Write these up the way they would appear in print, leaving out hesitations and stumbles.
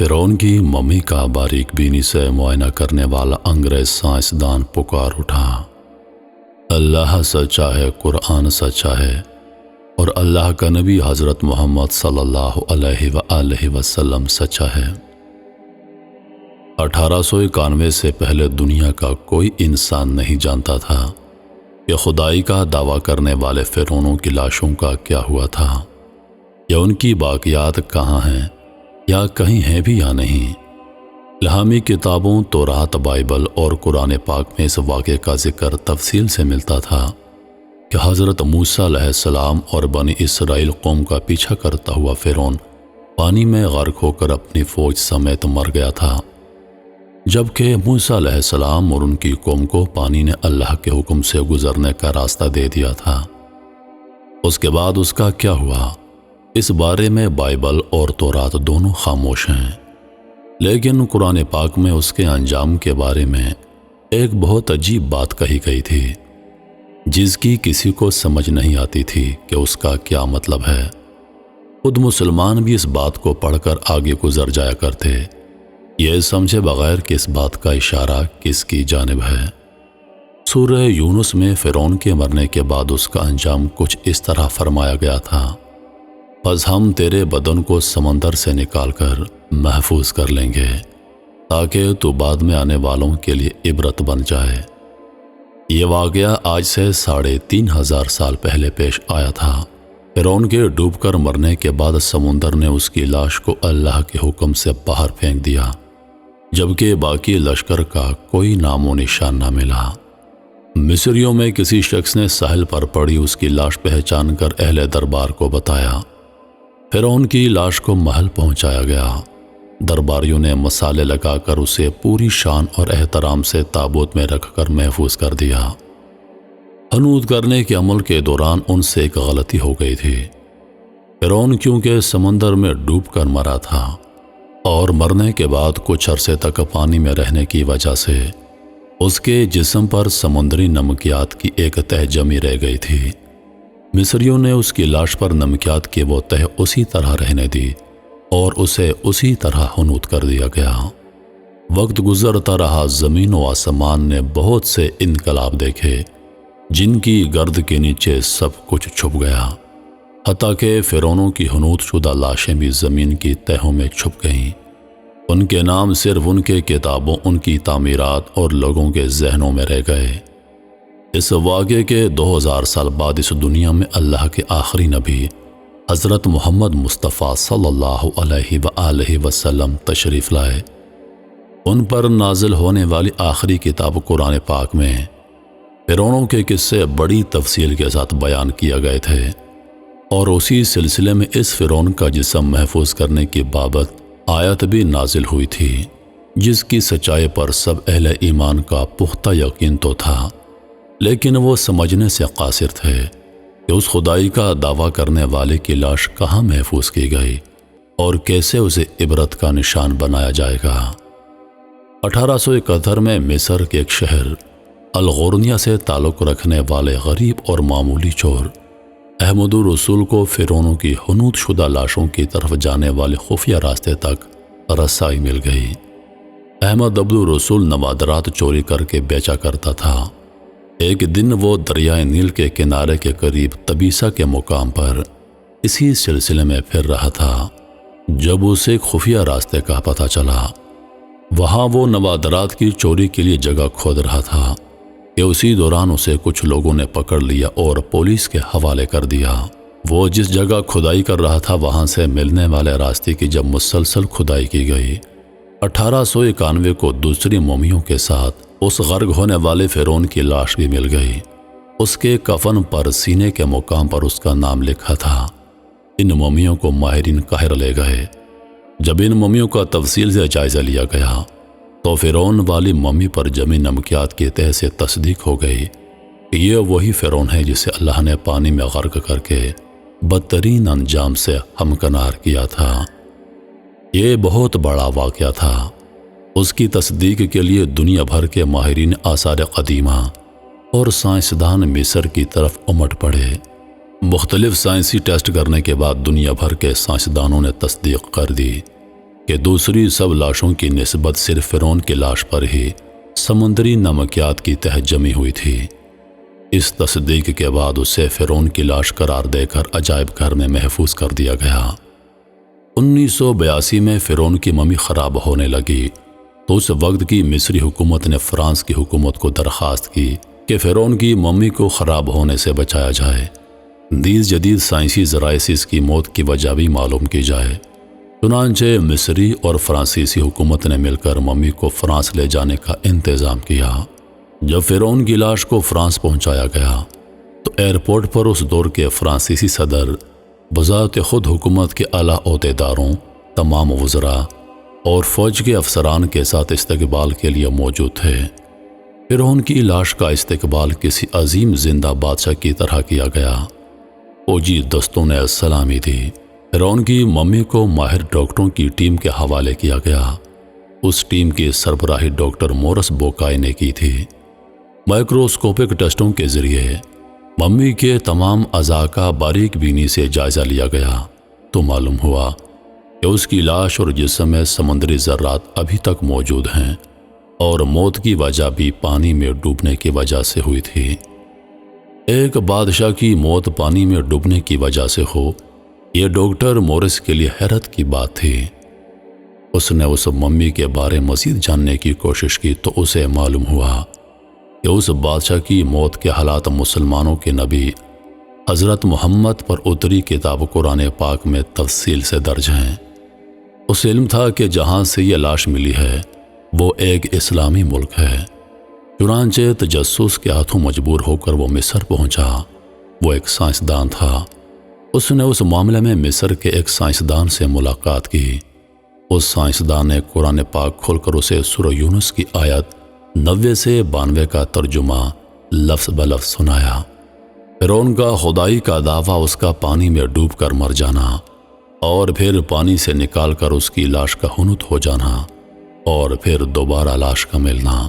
فرعون کی ممی کا باریک بینی سے معائنہ کرنے والا انگریز سائنسدان پکار اٹھا، اللہ سچا ہے، قرآن سچا ہے، اور اللہ کا نبی حضرت محمد صلی اللہ علیہ وآلہ وسلم سچا ہے۔ 1891 سے پہلے دنیا کا کوئی انسان نہیں جانتا تھا کہ خدائی کا دعویٰ کرنے والے فرعونوں کی لاشوں کا کیا ہوا تھا، یا ان کی باقیات کہاں ہیں، یا کہیں ہیں بھی یا نہیں۔ الہامی کتابوں تورات، بائبل اور قرآن پاک میں اس واقعے کا ذکر تفصیل سے ملتا تھا کہ حضرت موسیٰ علیہ السلام اور بنی اسرائیل قوم کا پیچھا کرتا ہوا فرعون پانی میں غرق ہو کر اپنی فوج سمیت مر گیا تھا، جبکہ موسیٰ علیہ السلام اور ان کی قوم کو پانی نے اللہ کے حکم سے گزرنے کا راستہ دے دیا تھا۔ اس کے بعد اس کا کیا ہوا، اس بارے میں بائبل اور تورات دونوں خاموش ہیں، لیکن قرآن پاک میں اس کے انجام کے بارے میں ایک بہت عجیب بات کہی گئی تھی، جس کی کسی کو سمجھ نہیں آتی تھی کہ اس کا کیا مطلب ہے۔ خود مسلمان بھی اس بات کو پڑھ کر آگے گزر جایا کرتے، یہ سمجھے بغیر کہ اس بات کا اشارہ کس کی جانب ہے۔ سورہ یونس میں فرعون کے مرنے کے بعد اس کا انجام کچھ اس طرح فرمایا گیا تھا، پس ہم تیرے بدن کو سمندر سے نکال کر محفوظ کر لیں گے تاکہ تو بعد میں آنے والوں کے لیے عبرت بن جائے۔ یہ واقعہ آج سے 3500 سال پہلے پیش آیا تھا۔ فرعون کے ڈوب کر مرنے کے بعد سمندر نے اس کی لاش کو اللہ کے حکم سے باہر پھینک دیا، جبکہ باقی لشکر کا کوئی نام و نشان نہ ملا۔ مصریوں میں کسی شخص نے ساحل پر پڑی اس کی لاش پہچان کر اہل دربار کو بتایا۔ فرعون کی لاش کو محل پہنچایا گیا۔ درباریوں نے مسالے لگا کر اسے پوری شان اور احترام سے تابوت میں رکھ کر محفوظ کر دیا۔ حنوط کرنے کے عمل کے دوران ان سے ایک غلطی ہو گئی تھی۔ فرعون کیونکہ سمندر میں ڈوب کر مرا تھا اور مرنے کے بعد کچھ عرصے تک پانی میں رہنے کی وجہ سے اس کے جسم پر سمندری نمکیات کی ایک تہ جمی رہ گئی تھی۔ مصریوں نے اس کی لاش پر نمکیات کی وہ تہ اسی طرح رہنے دی اور اسے اسی طرح حنوط کر دیا گیا۔ وقت گزرتا رہا، زمین و آسمان نے بہت سے انقلاب دیکھے جن کی گرد کے نیچے سب کچھ چھپ گیا، حتیٰ کہ فرعونوں کی حنوط شدہ لاشیں بھی زمین کی تہوں میں چھپ گئیں۔ ان کے نام صرف ان کے کتابوں، ان کی تعمیرات اور لوگوں کے ذہنوں میں رہ گئے۔ اس واقعے کے 2000 سال بعد اس دنیا میں اللہ کے آخری نبی حضرت محمد مصطفیٰ صلی اللہ علیہ وآلہ وسلم تشریف لائے۔ ان پر نازل ہونے والی آخری کتاب قرآن پاک میں فرعونوں کے قصے بڑی تفصیل کے ساتھ بیان کیے گئے تھے، اور اسی سلسلے میں اس فرعون کا جسم محفوظ کرنے کی بابت آیت بھی نازل ہوئی تھی، جس کی سچائی پر سب اہل ایمان کا پختہ یقین تو تھا، لیکن وہ سمجھنے سے قاصر تھے کہ اس خدائی کا دعویٰ کرنے والے کی لاش کہاں محفوظ کی گئی اور کیسے اسے عبرت کا نشان بنایا جائے گا۔ 1871 میں مصر کے ایک شہر الغورنیہ سے تعلق رکھنے والے غریب اور معمولی چور احمد الرسول کو فرعونوں کی حنوط شدہ لاشوں کی طرف جانے والے خفیہ راستے تک رسائی مل گئی۔ احمد عبد الرسول نوادرات چوری کر کے بیچا کرتا تھا۔ ایک دن وہ دریائے نیل کے کنارے کے قریب تبیسا کے مقام پر اسی سلسلے میں پھر رہا تھا جب اسے ایک خفیہ راستے کا پتہ چلا۔ وہاں وہ نوادرات کی چوری کے لیے جگہ کھود رہا تھا کہ اسی دوران اسے کچھ لوگوں نے پکڑ لیا اور پولیس کے حوالے کر دیا۔ وہ جس جگہ کھدائی کر رہا تھا وہاں سے ملنے والے راستے کی جب مسلسل کھدائی کی گئی، 1891 کو دوسری مومیوں کے ساتھ اس غرق ہونے والے فرعون کی لاش بھی مل گئی۔ اس کے کفن پر سینے کے مقام پر اس کا نام لکھا تھا۔ ان مومیوں کو ماہرین قاہرہ لے گئے۔ جب ان مومیوں کا تفصیل سے جائزہ لیا گیا تو فرعون والی مومی پر جمی نمکیات کی تہ سے تصدیق ہو گئی کہ یہ وہی فرعون ہے جسے اللہ نے پانی میں غرق کر کے بدترین انجام سے ہمکنار کیا تھا۔ یہ بہت بڑا واقعہ تھا۔ اس کی تصدیق کے لیے دنیا بھر کے ماہرین آثار قدیمہ اور سائنسدان مصر کی طرف امٹ پڑے۔ مختلف سائنسی ٹیسٹ کرنے کے بعد دنیا بھر کے سائنسدانوں نے تصدیق کر دی کہ دوسری سب لاشوں کی نسبت صرف فرعون کی لاش پر ہی سمندری نمکیات کی تہ جمی ہوئی تھی۔ اس تصدیق کے بعد اسے فرعون کی لاش قرار دے کر عجائب گھر میں محفوظ کر دیا گیا۔ 1982 میں فرعون کی ممی خراب ہونے لگی تو اس وقت کی مصری حکومت نے فرانس کی حکومت کو درخواست کی کہ فرعون کی ممی کو خراب ہونے سے بچایا جائے۔ دیز جدید سائنسی ذرائع سے اس کی موت کی وجہ بھی معلوم کی جائے۔ چنانچہ مصری اور فرانسیسی حکومت نے مل کر ممی کو فرانس لے جانے کا انتظام کیا۔ جب فرعون کی لاش کو فرانس پہنچایا گیا تو ایئرپورٹ پر اس دور کے فرانسیسی صدر بذات خود حکومت کے اعلیٰ عہدیداروں، تمام وزراء اور فوج کے افسران کے ساتھ استقبال کے لیے موجود تھے۔ فرعون کی لاش کا استقبال کسی عظیم زندہ بادشاہ کی طرح کیا گیا۔ فوجی دستوں نے سلامی دی۔ فرعون کی ممی کو ماہر ڈاکٹروں کی ٹیم کے حوالے کیا گیا۔ اس ٹیم کی سربراہی ڈاکٹر مورس بوکائی نے کی تھی۔ مائکروسکوپک ٹیسٹوں کے ذریعے ممی کے تمام اعضاء کا باریک بینی سے جائزہ لیا گیا تو معلوم ہوا کہ اس کی لاش اور جسم میں سمندری ذرات ابھی تک موجود ہیں اور موت کی وجہ بھی پانی میں ڈوبنے کی وجہ سے ہوئی تھی۔ ایک بادشاہ کی موت پانی میں ڈوبنے کی وجہ سے ہو، یہ ڈاکٹر مورس کے لیے حیرت کی بات تھی۔ اس نے اس ممی کے بارے مزید جاننے کی کوشش کی تو اسے معلوم ہوا کہ اس بادشاہ کی موت کے حالات مسلمانوں کے نبی حضرت محمد پر اتری کتاب قرآن پاک میں تفصیل سے درج ہیں۔ اسے علم تھا کہ جہاں سے یہ لاش ملی ہے وہ ایک اسلامی ملک ہے۔ چنانچہ تجسس کے ہاتھوں مجبور ہو کر وہ مصر پہنچا۔ وہ ایک سائنسدان تھا۔ اس نے اس معاملے میں مصر کے ایک سائنسدان سے ملاقات کی۔ اس سائنسدان نے قرآن پاک کھول کر اسے سورہ یونس کی آیت 90 سے 92 کا ترجمہ لفظ بلفظ سنایا۔ فرعون کا خدائی کا دعویٰ اس کا پانی میں ڈوب کر مر جانا اور پھر پانی سے نکال کر اس کی لاش کا ہنوت ہو جانا اور پھر دوبارہ لاش کا ملنا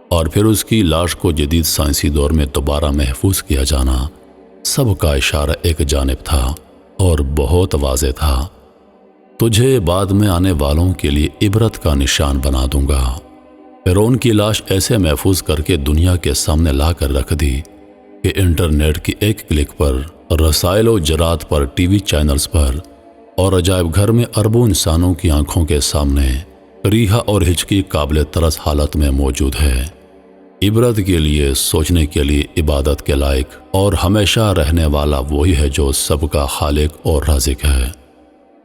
اور پھر اس کی لاش کو جدید سائنسی دور میں دوبارہ محفوظ کیا جانا، سب کا اشارہ ایک جانب تھا اور بہت واضح تھا۔ تجھے بعد میں آنے والوں کے لیے عبرت کا نشان بنا دوں گا۔ فرعون کی لاش ایسے محفوظ کر کے دنیا کے سامنے لا کر رکھ دی کہ انٹرنیٹ کی ایک کلک پر، رسائل و جرات پر، ٹی وی چینلز پر اور عجائب گھر میں اربوں انسانوں کی آنکھوں کے سامنے ریحہ اور ہچکی قابل ترس حالت میں موجود ہے۔ عبرت کے لیے، سوچنے کے لیے، عبادت کے لائق اور ہمیشہ رہنے والا وہی ہے جو سب کا خالق اور رازق ہے۔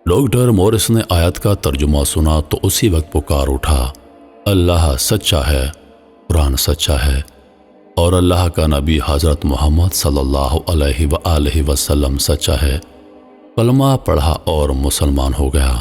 ڈاکٹر مورس نے آیت کا ترجمہ سنا تو اسی وقت پکار اٹھا، اللہ سچا ہے، قرآن سچا ہے اور اللہ کا نبی حضرت محمد صلی اللہ علیہ وآلہ وسلم سچا ہے۔ کلمہ پڑھا اور مسلمان ہو گیا۔